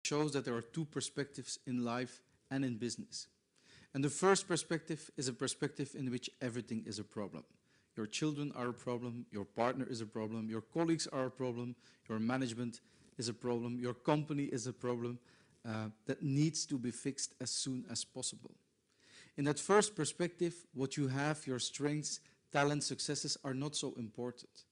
shows that there are two perspectives in life and in business. And the first perspective is a perspective in which everything is a problem. Your children are a problem, your partner is a problem, your colleagues are a problem, your management is a problem, your company is a problem that needs to be fixed as soon as possible. In that first perspective, what you have, your strengths, talents, successes are not so important.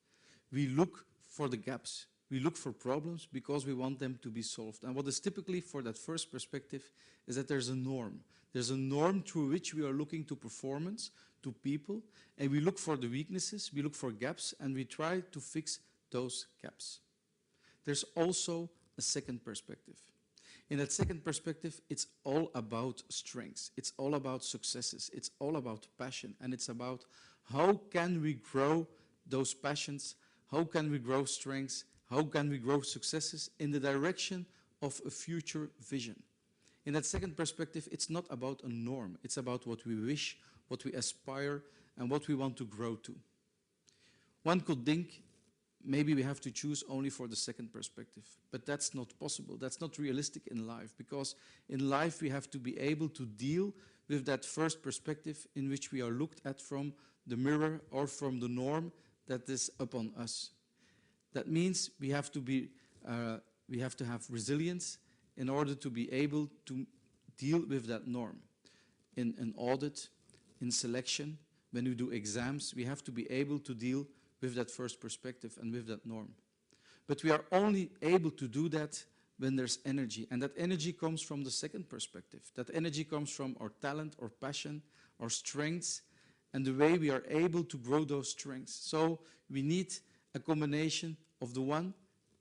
We look for the gaps. We look for problems because we want them to be solved. And what is typically for that first perspective is that there's a norm. There's a norm through which we are looking to performance, to people, and we look for the weaknesses, we look for gaps, and we try to fix those gaps. There's also a second perspective. In that second perspective, it's all about strengths. It's all about successes. It's all about passion. And it's about how can we grow those passions? How can we grow strengths? How can we grow successes in the direction of a future vision? In that second perspective, it's not about a norm. It's about what we wish, what we aspire, and what we want to grow to. One could think maybe we have to choose only for the second perspective, but that's not possible. That's not realistic in life, because in life we have to be able to deal with that first perspective in which we are looked at from the mirror or from the norm that is upon us. That means we have to have resilience in order to be able to deal with that norm. In an audit, in selection, when we do exams, we have to be able to deal with that first perspective and with that norm. But we are only able to do that when there's energy, and that energy comes from the second perspective. That energy comes from our talent, our passion, our strengths, and the way we are able to grow those strengths. So we need a combination of the one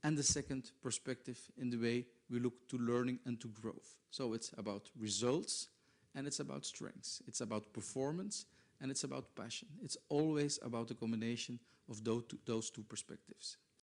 and the second perspective in the way we look to learning and to growth. So it's about results and it's about strengths. It's about performance and it's about passion. It's always about a combination of those two perspectives.